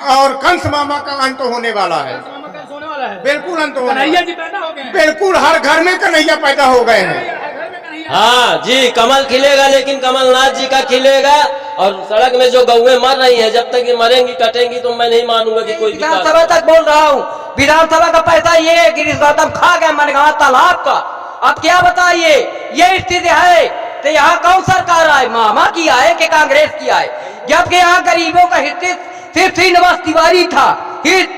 और कंस मामा का अंत होने वाला है। बिल्कुल अंत होने वाला है। बिल्कुल हर घर में कन्हैया पैदा हो गए हैं। हाँ जी, कमल खिलेगा लेकिन कमलनाथ जी का खिलेगा। और सड़क में जो गौएं मर रही हैं, जब तक ये मरेंगी कटेंगी तो मैं नहीं मानूंगा कि कोई विधानसभा तक बोल रहा हूँ। विधानसभा का पैसा ये कि रिश्वत खा गए मनगांव तालाब का। अब क्या बताइए, ये स्थिति है तो यहाँ कौन सरकार आए, मामा की आए कि कांग्रेस की आए? जबकि यहाँ गरीबों का हित सिर्फ श्रीनिवास तिवारी था हित,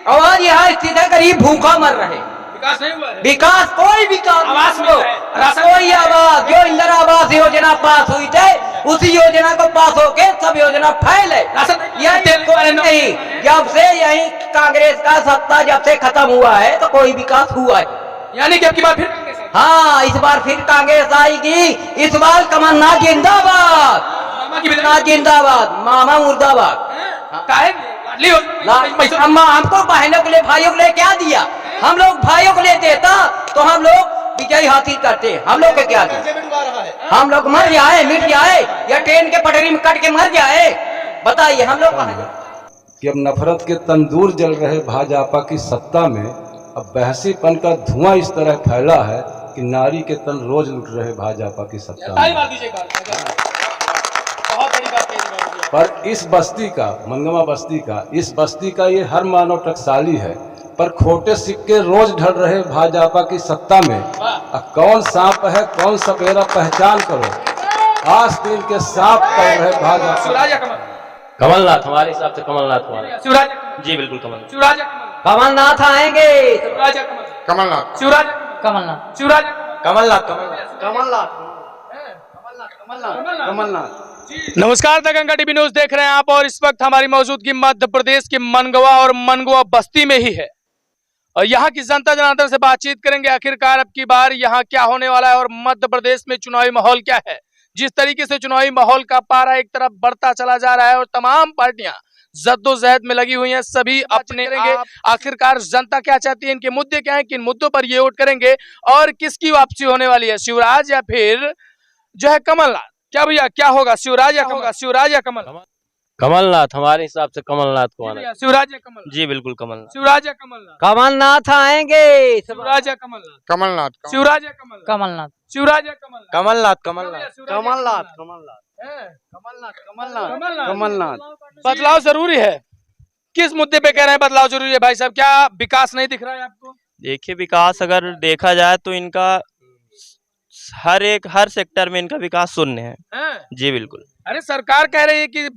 और यहाँ स्थित है गरीब भूखा मर रहे। विकास नहीं हुआ है। विकास कोई विकास आवास मिल रहा है। कोई आवास, जो इंदिरा आवास योजना पास हुई थे उसी योजना को पास होके सब योजना फेल है। नहीं, जब से यही कांग्रेस का सत्ता जब से खत्म हुआ है तो कोई विकास हुआ है। यानी कि अब की बार फिर कांग्रेस आएगी। हाँ, इस बार फिर कांग्रेस आएगी। इस बार कमलनाथ जिंदाबाद, मामा की कमलनाथ जिंदाबाद, मामा मुर्दाबाद। हमको बहनों के लिए भाइयों के लिए क्या दिया? हम लोग भाइयों के लिए देता तो हम लोग विजय हासिल करते। हम लोग के क्या दिया? हम लोग मर जाए, मिट जाए, या ट्रेन के पटरी में कट के मर जाए? बताइए हम लोग कि अब नफरत के तंदूर जल रहे भाजपा की सत्ता में। अब बहसीपन का धुआं इस तरह फैला है कि नारी के तन रोज लुट रहे भाजपा की सत्ता में। पर इस बस्ती का, मनगवा बस्ती का, इस बस्ती का ये हर मानव टकसाली है। पर खोटे सिक्के रोज ढल रहे भाजपा की सत्ता में। अब कौन सांप है कौन सपेरा पहचान करो, आज दिन के सांप कर रहे भाजपा। कमलनाथ हमारे हिसाब से कमलनाथ जी बिल्कुल कमलनाथ आएंगे। कमलनाथ कमलनाथ नमस्कार, द गंगा टीवी न्यूज देख रहे हैं आप, और इस वक्त हमारी मौजूदगी मध्य प्रदेश के मनगवा और मनगवा बस्ती में ही है। और यहाँ की जनता जनार्दन से बातचीत करेंगे आखिरकार अब की बार यहाँ क्या होने वाला है और मध्य प्रदेश में चुनावी माहौल क्या है। जिस तरीके से चुनावी माहौल का पारा एक तरफ बढ़ता चला जा रहा है और तमाम पार्टियां जद्दोजहद में लगी हुई हैं, सभी अपने आखिरकार जनता क्या चाहती है, इनके मुद्दे क्या हैं, किन मुद्दों पर ये वोट करेंगे और किसकी वापसी होने वाली है, शिवराज या फिर जो है कमलनाथ। क्या भैया क्या होगा, शिवराज या कमल? कमलनाथ हमारे हिसाब से कमलनाथ को आना। शिवराज या कमल? जी बिल्कुल कमलनाथ। शिवराज या कमलनाथ? कमलनाथ आएंगे। शिवराज या कमलनाथ? कमलनाथ शिवराज या कमलनाथ? कमलनाथ। शिवराज या कमलनाथ? कमलनाथ। बदलाव जरूरी है। किस मुद्दे पे कह रहे हैं बदलाव जरूरी है भाई साहब? क्या विकास नहीं दिख रहा है आपको? देखिए, विकास अगर देखा जाए तो इनका हर सेक्टर में इनका विकास शून्य है। जी बिल्कुल। अरे सरकार कह रही है कि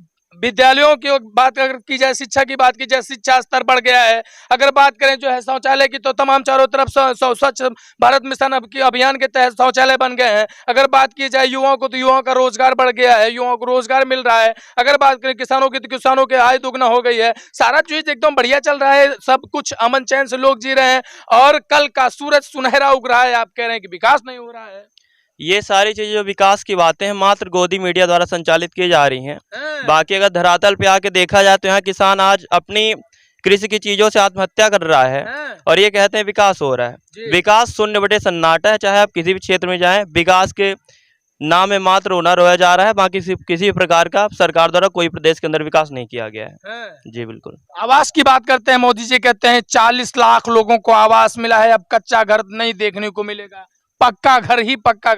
विद्यालयों की बात अगर की जाए, शिक्षा की बात की जाए, शिक्षा स्तर बढ़ गया है। अगर बात करें जो है शौचालय की, तो तमाम चारों तरफ स्वच्छ भारत मिशन की अभियान के तहत शौचालय बन गए हैं। अगर बात की जाए युवाओं को, तो युवाओं का रोजगार बढ़ गया है, युवाओं को रोजगार मिल रहा है। अगर बात करें किसानों की, तो किसानों के आय दुगना हो गई है। सारा चीज एकदम बढ़िया चल रहा है, सब कुछ अमन चैन से लोग जी रहे हैं और कल का सूरज सुनहरा उग रहा है। आप कह रहे हैं कि विकास नहीं हो रहा है। ये सारी चीजें जो विकास की बातें हैं मात्र गोदी मीडिया द्वारा संचालित की जा रही हैं। बाकी अगर धरातल पे आके देखा जाए तो यहाँ किसान आज अपनी कृषि की चीजों से आत्महत्या कर रहा है और ये कहते हैं विकास हो रहा है। विकास शून्य बटे सन्नाटा है। चाहे आप किसी भी क्षेत्र में जाएं, विकास के नाम में मात्र रोना रोया जा रहा है। बाकी किसी प्रकार का सरकार द्वारा कोई प्रदेश के अंदर विकास नहीं किया गया है। जी बिल्कुल। आवास की बात करते हैं, मोदी जी कहते हैं 40 लाख लोगों को आवास मिला है, अब कच्चा घर नहीं देखने को मिलेगा, पक्का घर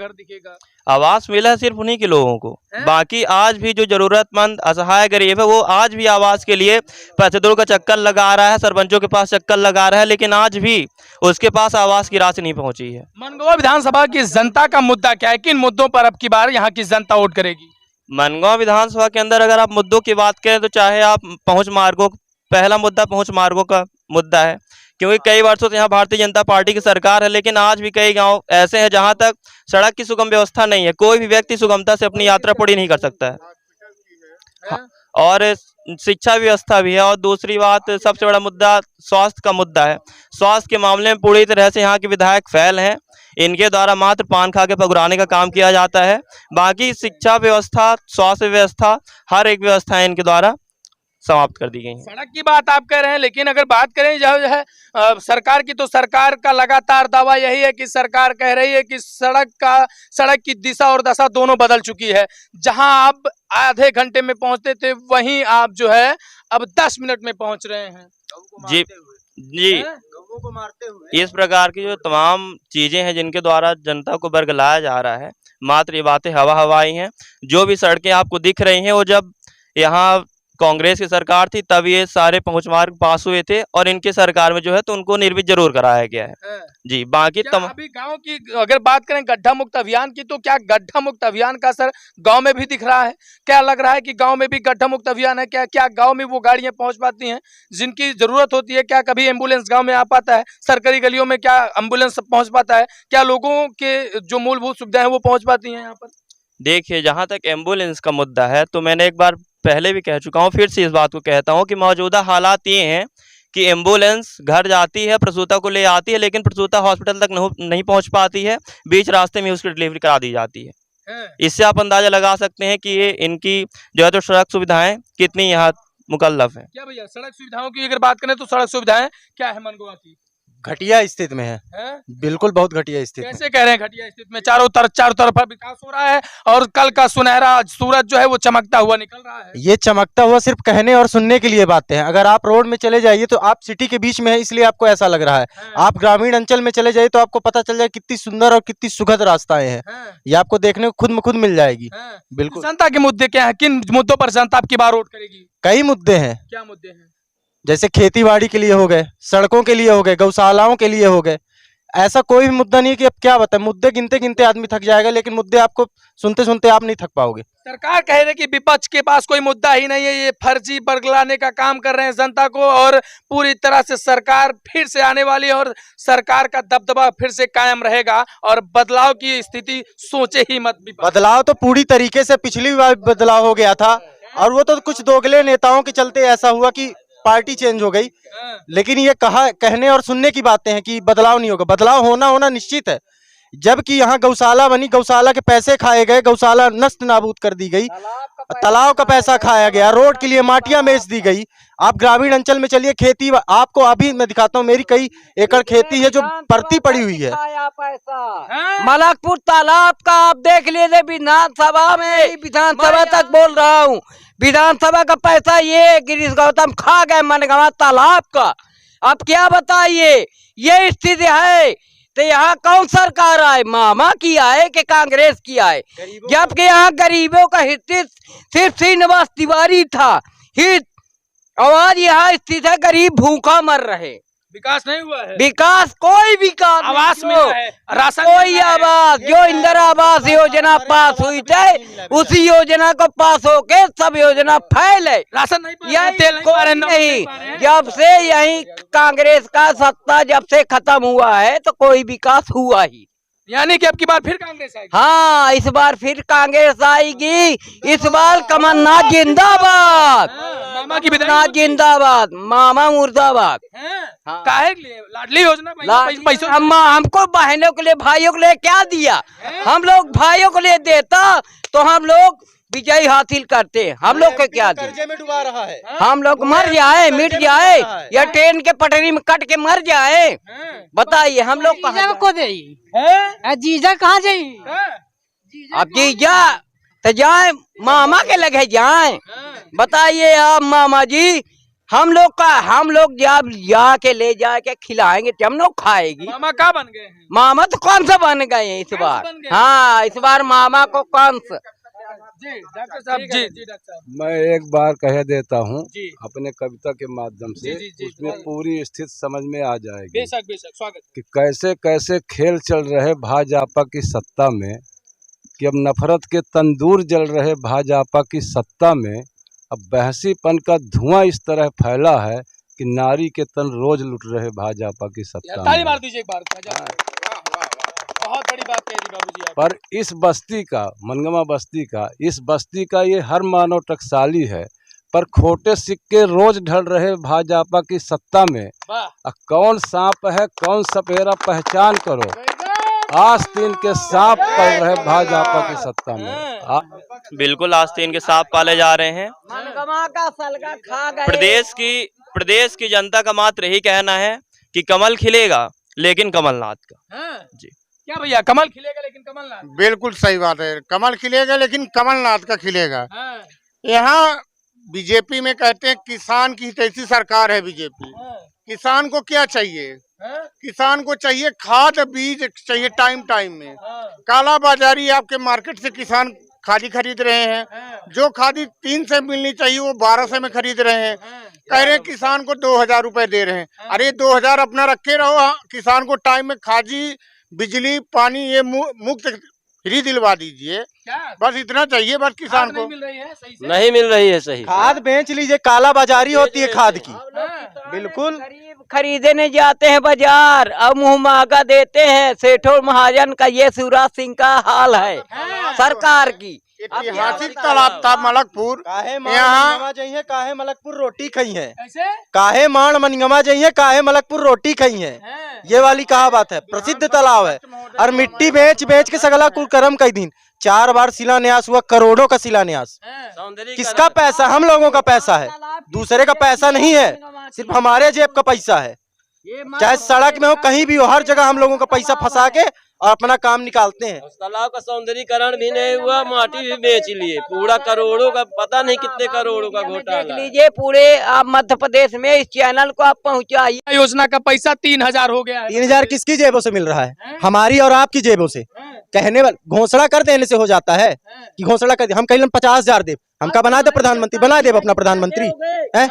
दिखेगा। आवास मिला है सिर्फ उन्हीं के लोगों को। बाकी आज भी जो जरूरतमंद असहाय गरीब है वो आज भी आवास के लिए पैसेदारों का चक्कर लगा रहा है, सरपंचों के पास चक्कर लगा रहा है, लेकिन आज भी उसके पास आवास की राशि नहीं पहुंची है। मनगवा विधानसभा की जनता का मुद्दा क्या है? किन मुद्दों पर अब की बार यहाँ की जनता वोट करेगी? मनगवा विधानसभा के अंदर अगर आप मुद्दों की बात करें तो चाहे आप पहुंच मार्गों, पहला मुद्दा पहुंच मार्गों का मुद्दा है, क्योंकि कई वर्षों से यहाँ भारतीय जनता पार्टी की सरकार है, लेकिन आज भी कई गांव ऐसे हैं जहां तक सड़क की सुगम व्यवस्था नहीं है। कोई भी व्यक्ति सुगमता से अपनी यात्रा पूरी नहीं कर सकता है। और शिक्षा व्यवस्था भी है। और दूसरी बात, सबसे बड़ा मुद्दा स्वास्थ्य का मुद्दा है। स्वास्थ्य के मामले में पूरी तरह से यहाँ के विधायक फेल हैं। इनके द्वारा मात्र पान खा के पगुराने का काम किया जाता है। बाकी शिक्षा व्यवस्था, स्वास्थ्य व्यवस्था, हर एक व्यवस्था इनके द्वारा समाप्त कर दी गई है। सड़क की बात आप कह रहे हैं, लेकिन अगर बात करें जो है सरकार की, तो सरकार का लगातार दावा यही है कि सरकार कह रही है कि सड़क की दिशा और दशा दोनों बदल चुकी है। जहां अब आधे घंटे में पहुंचते थे, वहीं आप जो है अब 10 मिनट में पहुंच रहे हैं। जी जी, इस प्रकार की जो तमाम चीजें हैं जिनके द्वारा जनता को बरगलाया जा रहा है, मात्र ये बातें हवा हवाई हैं। जो भी सड़कें आपको दिख रही हैं वो जब यहाँ कांग्रेस की सरकार थी तब ये सारे पहुंच मार्ग पास हुए थे, और इनकी सरकार में जो है तो उनको निर्मित जरूर कराया गया है। जी, बाकी अभी गांव की अगर बात करें गड्ढा मुक्त अभियान की, तो क्या गड्ढा मुक्त अभियान का असर गांव में भी दिख रहा है? क्या लग रहा है कि गांव में भी गड्ढा मुक्त अभियान है? क्या गांव में वो गाड़ियां पहुंच पाती हैं जिनकी जरूरत होती है? क्या कभी एम्बुलेंस गांव में आ पाता है? सरकारी गलियों में क्या एम्बुलेंस पहुंच पाता है? क्या लोगों के जो मूलभूत सुविधाएं वो पहुंच पाती हैं यहाँ पर? देखिए, जहाँ तक एम्बुलेंस का मुद्दा है तो मैंने एक बार पहले भी कह चुका हूँ, फिर से इस बात को कहता हूँ कि मौजूदा हालात ये हैं कि एम्बुलेंस घर जाती है, प्रसूता को ले आती है, लेकिन प्रसूता हॉस्पिटल तक नहीं पहुँच पाती है, बीच रास्ते में उसकी डिलीवरी करा दी जाती है। इससे आप अंदाजा लगा सकते हैं कि ये इनकी जो है तो सड़क सुविधाएं कितनी यहाँ मुकल्लफ है। क्या भैया, सड़क सुविधाओं की अगर बात करें तो सड़क सुविधाएं क्या है मनगोवा की? घटिया स्थिति में है, बिल्कुल बहुत घटिया स्थिति में। कैसे कह रहे हैं घटिया स्थिति में? चारों तरफ विकास हो रहा है और कल का सुनहरा सूरज जो है वो चमकता हुआ निकल रहा है। ये चमकता हुआ सिर्फ कहने और सुनने के लिए बातें हैं। अगर आप रोड में चले जाइए तो आप सिटी के बीच में है इसलिए आपको ऐसा लग रहा है। आप ग्रामीण अंचल में चले जाइए तो आपको पता चल जाए कितनी सुंदर और कितनी सुखद रास्ताएं हैं। ये आपको देखने को खुद में खुद मिल जाएगी। बिल्कुल। जनता के मुद्दे क्या है? किन मुद्दों पर जनता आपकी बार वोट करेगी? कई मुद्दे हैं। क्या मुद्दे हैं? जैसे खेती-बाड़ी के लिए हो गए, सड़कों के लिए हो गए, गौशालाओं के लिए हो गए। ऐसा कोई भी मुद्दा नहीं है कि अब क्या बताएं। मुद्दे गिनते गिनते आदमी थक जाएगा, लेकिन मुद्दे आपको सुनते सुनते आप नहीं थक पाओगे। सरकार कह रही है कि विपक्ष के पास कोई मुद्दा ही नहीं है, ये फर्जी बरगलाने का काम कर रहे हैं जनता को, और पूरी तरह से सरकार फिर से आने वाली है और सरकार का दबदबा फिर से कायम रहेगा और बदलाव की स्थिति सोचे ही मत। बदलाव तो पूरी तरीके से पिछली बार बदलाव हो गया था, और वो तो कुछ दोगले नेताओं के चलते ऐसा हुआ कि पार्टी चेंज हो गई। लेकिन ये कहने और सुनने की बातें हैं कि बदलाव नहीं होगा। बदलाव होना निश्चित है। जबकि यहाँ गौशाला बनी, गौशाला के पैसे खाए गए, गौशाला नष्ट नाबूद कर दी गई, तालाब का पैसा खाया गया, रोड के लिए माटियां बेच दी गई। आप ग्रामीण अंचल में चलिए, खेती आपको अभी मैं दिखाता हूँ, मेरी कई एकड़ खेती है जो परती पड़ी हुई है। मलकपुर तालाब का आप देख लीजिए, विधानसभा में, विधानसभा तक बोल रहा हूँ, विधानसभा का पैसा ये गिरीश गौतम खा गए मनगवा तालाब का। अब क्या बताइए, ये स्थिति है तो यहाँ कौन सरकार आए? मामा की आए कि कांग्रेस की आए? जबकि यहाँ गरीबों का हित सिर्फ श्रीनिवास तिवारी था हित, और आज यहाँ स्थित है गरीब भूखा मर रहे। विकास नहीं हुआ है। विकास कोई विकास, आवास मिला है, राशन कोई आवास, जो इंदिरा आवास योजना पास हुई थी उसी योजना को पास होके सब योजना फैल है। राशन नहीं, नहीं। जब से यही कांग्रेस का सत्ता जब से खत्म हुआ है तो कोई विकास हुआ ही। यानी कि अब की बार फिर कांग्रेस आएगी। हाँ, इस बार फिर कांग्रेस आएगी। इस बार कमलनाथ जिंदाबाद, मामा की कमलनाथ जिंदाबाद, मामा मुर्दाबाद। काहे के लिए? लाडली योजना पैसों, हमको बहनों के लिए, भाइयों के लिए क्या दिया? हम लोग भाइयों के लिए देता तो हम लोग विजय हासिल करते। हम लोग को क्या दिया? कर्जे में डुबा रहा है। हम लोग मर जाए, मिट जाए, या ट्रेन के पटरी में कट के मर जाए, बताइए हम लोग कहाँ को दे? जीजा कहाँ जाई? अब जीजा तो जाए, मामा के लगे जाए। बताइए आप मामा जी, हम लोग जब जाके ले जाके खिलाएंगे तो हम लोग खाएगी। मामा क्या बन गए हैं? मामा तो कौन सा बन गए हैं इस बार? हाँ, इस बार मामा को कौन सा? जी डॉक्टर साहब, जी डॉक्टर साहब, मैं एक बार कह देता हूँ अपने कविता के माध्यम से, उसमें पूरी स्थिति समझ में आ जाएगी। बेशक बेशक, स्वागत। कि कैसे कैसे खेल चल रहे भाजपा की सत्ता में, कि अब नफरत के तंदूर जल रहे भाजपा की सत्ता में। अब बहसीपन का धुआं इस तरह फैला है कि नारी के तन रोज लुट रहे भाजपा की सत्ता में। ताली मार दीजिए एक बार। बहुत बड़ी बात कह दी बाबूजी आप। पर इस बस्ती का, मनगवा बस्ती का, इस बस्ती का ये हर मानव टकसाली है। पर खोटे सिक्के रोज ढल रहे भाजपा की सत्ता में। कौन सांप है कौन सपेरा पहचान करो, आस्तीन के सांप पल रहे भाजपा की सत्ता में। बिल्कुल आस्तीन के सांप पाले जा रहे हैं। मनगवा का सलगा खा गए। प्रदेश की जनता का मात्र यही कहना है कि कमल खिलेगा लेकिन कमलनाथ का। जी, क्या भैया, कमल खिलेगा लेकिन कमलनाथ? बिल्कुल सही बात है, कमल खिलेगा लेकिन कमलनाथ का खिलेगा। हाँ, यहाँ बीजेपी में कहते हैं किसान की हितैषी सरकार है बीजेपी। किसान को क्या चाहिए? हाँ, किसान को चाहिए खाद बीज चाहिए टाइम टाइम में। हाँ, काला बाजारी आपके मार्केट से किसान खादी खरीद रहे हैं, हाँ, जो खादी 300 मिलनी चाहिए वो 1200 में खरीद रहे हैं। कह रहे हैं किसान को 2000 रुपए दे रहे हैं। अरे 2000 अपना रखे रहो, किसान को टाइम में खादी बिजली पानी ये मुफ्त फ्री दिलवा दीजिए, क्या बस इतना चाहिए बस किसान को। नहीं मिल रही है सही से? नहीं मिल रही है सही। खाद बेच लीजिए, काला बाजारी होती है खाद की। हाँ, बिल्कुल। गरीब खरीदने जाते हैं बाजार और मुंह महंगा देते हैं। सेठों महाजन का ये शिवराज सिंह का हाल है सरकार की। ऐतिहासिक तालाब था मलकपुर, काहे माण यहाँ मनगवा जाइए, काहे मलकपुर रोटी खाई है। कैसे? काहे माण मनगवा जाइए, काहे मलकपुर रोटी खाई है। हाँ, ये वाली कहावत है, प्रसिद्ध तालाब है। और मिट्टी बेच बेच के सगला कुकर्म कई दिन 4 बार शिलान्यास हुआ, करोड़ों का शिलान्यास। हाँ, किसका पैसा? हम लोगों का पैसा है, दूसरे का पैसा नहीं है, सिर्फ हमारे जेब का पैसा है। चाहे सड़क में हो, कहीं भी हो, हर जगह हम लोगों का पैसा फंसा के और अपना काम निकालते हैं। उस तालाब का सौंदर्यीकरण भी नहीं हुआ, माटी भी बेच लिए, पूरा करोड़ों का, पता नहीं कितने करोड़ों का देख घोटाला है। लीजिए पूरे आप मध्य प्रदेश में इस चैनल को आप पहुंचाइए। योजना का पैसा 3000 हो गया है। 3000 किसकी जेबों से मिल रहा है? हमारी और आपकी जेबों से। कहने वाले घोषणा कर देने से हो जाता है कि घोषणा कर हम कहीं 50,000 दे, हमका बना दे प्रधानमंत्री, बना दे अपना प्रधानमंत्री है?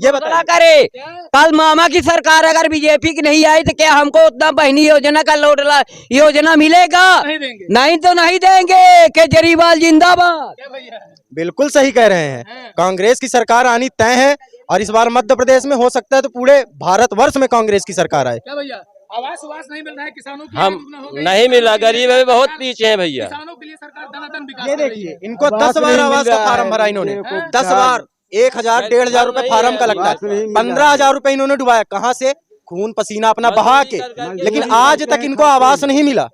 ये बता करे कल मामा की सरकार अगर बीजेपी की नहीं आई तो क्या हमको उतना बहनी योजना का योजना मिलेगा? नहीं देंगे। नहीं तो नहीं देंगे। केजरीवाल जिंदाबाद। क्या भैया? बिल्कुल सही कह रहे हैं। कांग्रेस की सरकार आनी तय है और इस बार मध्य प्रदेश में हो सकता है तो पूरे भारतवर्ष में कांग्रेस की सरकार आए। क्या भैया, आवास नहीं मिल रहा है किसानों की? हम दुगना हो गई। नहीं मिला, गरीब है, बहुत पीछे हैं भैया। किसानों के लिए सरकार धनाधन विकास ये कर रही देखिए, है। इनको 10 बार आवास का फार्म भरा इन्होंने, 10 बार 1000 1500 रुपए फार्म का लगता है, 15,000 रुपए इन्होंने डुबाया। कहाँ से? खून पसीना अपना बहा के, लेकिन आज तक इनको आवास नहीं मिला।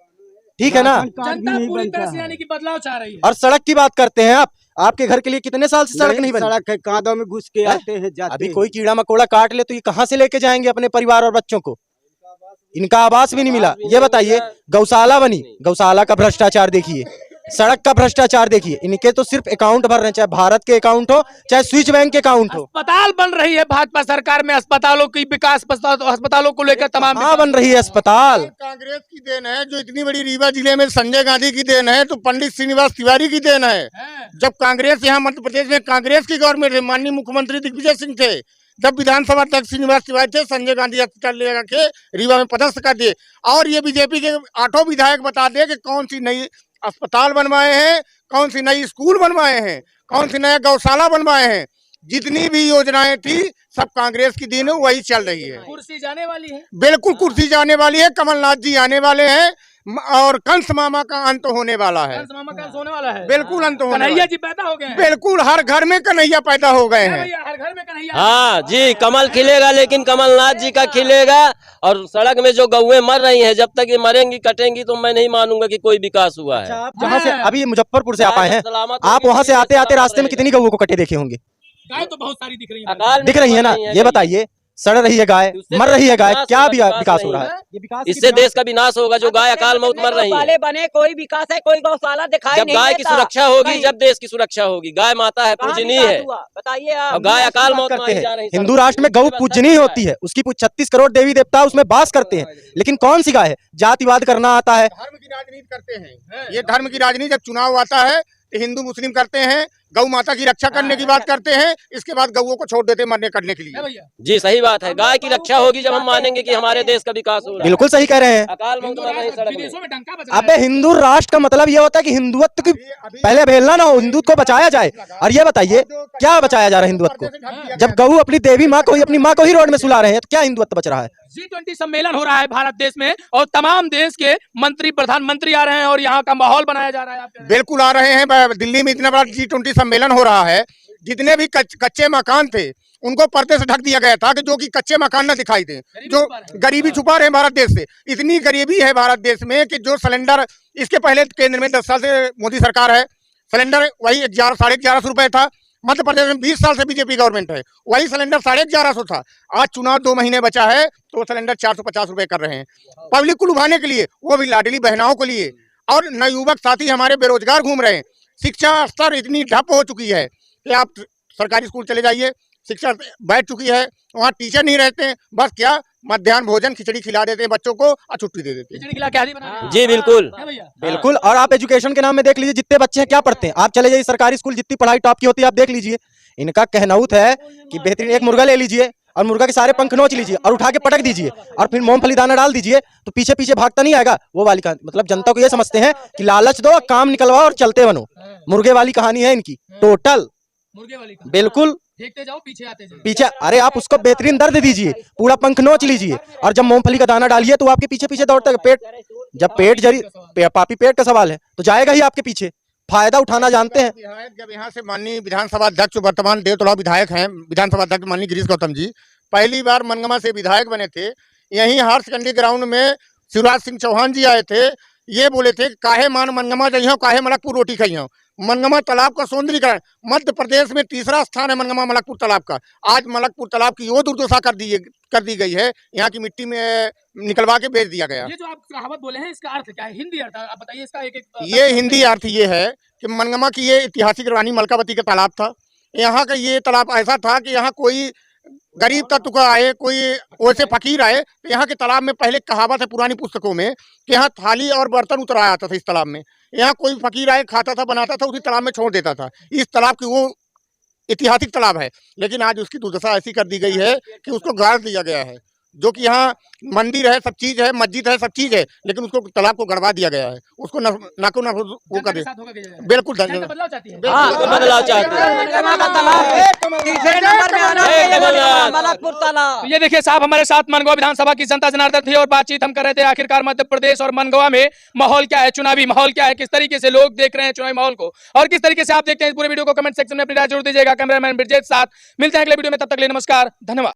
ठीक है ना? जनता पूरी तरह से यानी कि बदलाव चाह रही है। और सड़क की बात करते हैं आप, आपके घर के लिए कितने साल से सड़क नहीं बनी? सड़क के कादों में घुस के आते हैं, जाते अभी हैं। कोई कीड़ा मकोड़ा काट ले तो ये कहाँ से लेके जाएंगे अपने परिवार और बच्चों को? इनका आवास भी नहीं मिला। ये बताइए, गौशाला बनी, गौशाला का भ्रष्टाचार देखिए, सड़क का भ्रष्टाचार देखिए। इनके तो सिर्फ अकाउंट भर रहे हैं, चाहे भारत के अकाउंट हो चाहे स्विच बैंक के अकाउंट हो। अस्पताल बन रही है भाजपा सरकार में, अस्पतालों की विकास, अस्पतालों को लेकर तमाम कहाँ बन रही है अस्पताल? कांग्रेस की देन है जो इतनी बड़ी रीवा जिले में संजय गांधी की देन है, तो पंडित श्रीनिवास तिवारी की देन है। जब कांग्रेस यहाँ मध्य प्रदेश में कांग्रेस की गवर्नमेंट है, माननीय मुख्यमंत्री दिग्विजय सिंह थे, जब विधानसभा अध्यक्ष श्रीनिवास तिवारी थे, संजय गांधी अस्पताल ले के रीवा में पदस्थ कर दिए। और ये बीजेपी के 8 विधायक बता दे कि कौन सी नई अस्पताल बनवाए हैं, कौन सी नई स्कूल बनवाए हैं, कौन सी नया गौशाला बनवाए हैं। जितनी भी योजनाएं थी सब कांग्रेस की देन है, वही चल रही है। कुर्सी जाने वाली है। बिल्कुल कुर्सी जाने वाली है, कमलनाथ जी आने वाले हैं और कंस मामा का अंत होने वाला है। कंस मामा का होने वाला है। बिल्कुल अंत होने वाला कन्हैया है। जी पैदा हो गए हैं। बिल्कुल हर घर में कन्हैया पैदा हो गए हैं। भैया, हर घर में कन्हैया। हाँ जी, कमल खिलेगा लेकिन कमलनाथ जी का खिलेगा। और सड़क में जो गौएं मर रही हैं, जब तक ये मरेंगी कटेंगी तो मैं नहीं मानूंगा कि कोई विकास हुआ है। आप जहाँ से अभी मुजफ्फरपुर से आप आए हैं, आप वहाँ से आते आते रास्ते में कितनी गऊ को कटे देखे होंगे? गाय तो बहुत सारी दिख रही है। अकाल दिख रही है ना? ये बताइए, सड़ रही है गाय, मर रही है गाय, क्या भी विकास हो रहा है? इससे देश का विनाश होगा जो गाय अकाल मौत मर रही है। गौशाले बने, कोई विकास है? कोई गौशाला दिखाई जब नहीं गाय की देता। सुरक्षा होगी, कहीं। जब देश की सुरक्षा होगी। गाय माता है, कहाँ पूजनीय विकास है। हुआ? बताइए आप। और गाय अकाल मौत करते मारी जा हैं। रही। हिंदू राष्ट्र में गौ पूजनीय होती है, उसकी 36 करोड़ देवी देवता उसमें वास करते हैं, लेकिन कौन सी गाय है? जातिवाद करना आता है। धर्म की राजनीति करते हैं, ये धर्म की राजनीति। जब चुनाव आता है तो हिंदू मुस्लिम करते हैं, गौ माता की रक्षा करने की बात करते हैं, इसके बाद गौओं को छोड़ देते हैं मरने करने के लिए। भैया, जी सही बात है, गाय की रक्षा होगी जब हम मानेंगे कि हमारे देश का विकास हो रहा है। बिल्कुल सही कह रहे हैं। अकाल मौत मर रही सड़क में। विदेशों में डंका बजा अबे हिंदू राष्ट्र का मतलब ये होता है कि हिंदुत्व की पहले अवहेलना ना हो, हिंदुत्व को बचाया जाए। और ये बताइए क्या बचाया जा रहा है हिंदुत्व को? जब गऊ अपनी देवी माँ को ही, अपनी माँ को ही रोड में सुला रहे हैं, तो क्या हिंदुत्व बच रहा है? G20 सम्मेलन हो रहा है भारत देश में और तमाम देश के मंत्री प्रधानमंत्री आ रहे हैं और यहाँ का माहौल बनाया जा रहा है। आप कह रहे हैं। बिल्कुल आ रहे हैं। दिल्ली में इतना बड़ा G20 सम्मेलन हो रहा है, जितने भी कच्चे मकान थे उनको पर्दे से ढक दिया गया था कि जो कि कच्चे मकान न दिखाई दें, जो गरीबी छुपा रहे हैं भारत देश से। इतनी गरीबी है भारत देश में कि जो सिलेंडर, इसके पहले केंद्र में 10 साल से मोदी सरकार है, सिलेंडर वही 11 साढ़े 1100 रुपए था, मध्य प्रदेश में 20 साल से बीजेपी गवर्नमेंट है, वही सिलेंडर 1150 था। आज चुनाव 2 महीने बचा है तो सिलेंडर 450 रुपए कर रहे हैं पब्लिक को लुभाने के लिए, वो भी लाडली बहनाओं के लिए। और नवयुवक साथी हमारे बेरोजगार घूम रहे हैं। शिक्षा स्तर इतनी ठप हो चुकी है कि आप सरकारी स्कूल चले जाइए, शिक्षा बैठ चुकी है, वहाँ टीचर नहीं रहते हैं, बस क्या मध्याह्न भोजन खिचड़ी खिला देते हैं बच्चों को और छुट्टी दे देते हैं। खिचड़ी खिला के आदि बना रहे जी बिल्कुल। हैं भैया। बिल्कुल। और आप एजुकेशन के नाम में देख लीजिए जितने बच्चे हैं क्या पढ़ते हैं, आप चले जाइए सरकारी स्कूल, जितनी पढ़ाई टॉप की होती है आप देख लीजिए। इनका कहनाउत है कि बेहतरीन एक मुर्गा ले लीजिए और मुर्गा के सारे पंख नोच लीजिए और उठा के पटक दीजिए और फिर मूंगफली दाना डाल दीजिए तो पीछे पीछे भागता नहीं आएगा, वो वाली कहानी। मतलब जनता को ये समझते हैं कि लालच दो, काम निकलवाओ और चलते बनो। मुर्गे वाली कहानी है इनकी टोटल। मुर्गे वाली का। बिल्कुल। देखते जाओ पीछे आते जाओ। पीछे, अरे आप उसको बेहतरीन दर्द दीजिए, पूरा पंख नोच लीजिए और जब मूंगफली का दाना डालिए तो वो आपके पीछे पीछे दौड़ता है। पेट, जब पेट जरी पापी पेट का सवाल है तो जाएगा ही आपके पीछे। फायदा उठाना जानते हैं। विधायक जब यहाँ से माननीय विधानसभा अध्यक्ष वर्तमान देवतला विधायक हैं, विधानसभा अध्यक्ष माननीय गिरीश गौतम जी पहली बार मनगमा से विधायक बने थे। यहीं हायर सेकेंडरी ग्राउंड में शिवराज सिंह चौहान जी आए थे, ये बोले थे काहे मान मनगमा जइहो, काहे मलकपुर रोटी खाइयो। मनगमा तालाब का सौंदर्यीकरण, मध्य प्रदेश में 3रा स्थान है मनगमा मलकपुर तालाब का। आज मलकपुर तालाब की वो दुर्दशा कर दी गई है, यहाँ की मिट्टी में निकलवा के बेच दिया गया। ये जो आप कहावत बोले हैं इसका अर्थ क्या है? हिंदी अर्थ आप बताइए इसका एक एक। ये हिंदी अर्थ ये है कि मनगमा की ये ऐतिहासिक रानी मलकावती का तालाब था। यहाँ का ये तालाब ऐसा था कि यहाँ कोई गरीब तत्व का आए, कोई वैसे फकीर आए तो यहाँ के तालाब में पहले कहावत है पुरानी पुस्तकों में कि यहाँ थाली और बर्तन उतराया जाता था इस तालाब में। यहाँ कोई फकीर आए खाता था, बनाता था, उसी तालाब में छोड़ देता था। इस तालाब की वो ऐतिहासिक तालाब है, लेकिन आज उसकी दुर्दशा ऐसी कर दी गई है कि उसको गाड़ दिया गया है। जो कि यहाँ मंदिर है, सब चीज है, मस्जिद है, सब चीज है, लेकिन उसको तालाब को गड़वा दिया गया है। उसको नाको ना वो कर दे। बिल्कुल बदलाव चाहती है। बदलाव चाहते हैं। तीसरे नंबर में आना चाहिए मलकपुर तालाब। तो ये देखिए साहब, हमारे साथ मनगवा विधानसभा की जनता जनार्दन थी और बातचीत हम कर रहे थे आखिरकार मध्य प्रदेश और मनगवा में माहौल क्या है, चुनावी माहौल क्या है, किस तरीके से लोग देख रहे हैं चुनावी माहौल को और किस तरीके से आप देखते हैं। पूरे वीडियो को कमेंट सेक्शन में अपनी राय जरूर दीजिएगा। कैमरामैन ब्रिजेश साथ मिलते हैं अगले वीडियो में, तब तक के लिए नमस्कार, धन्यवाद।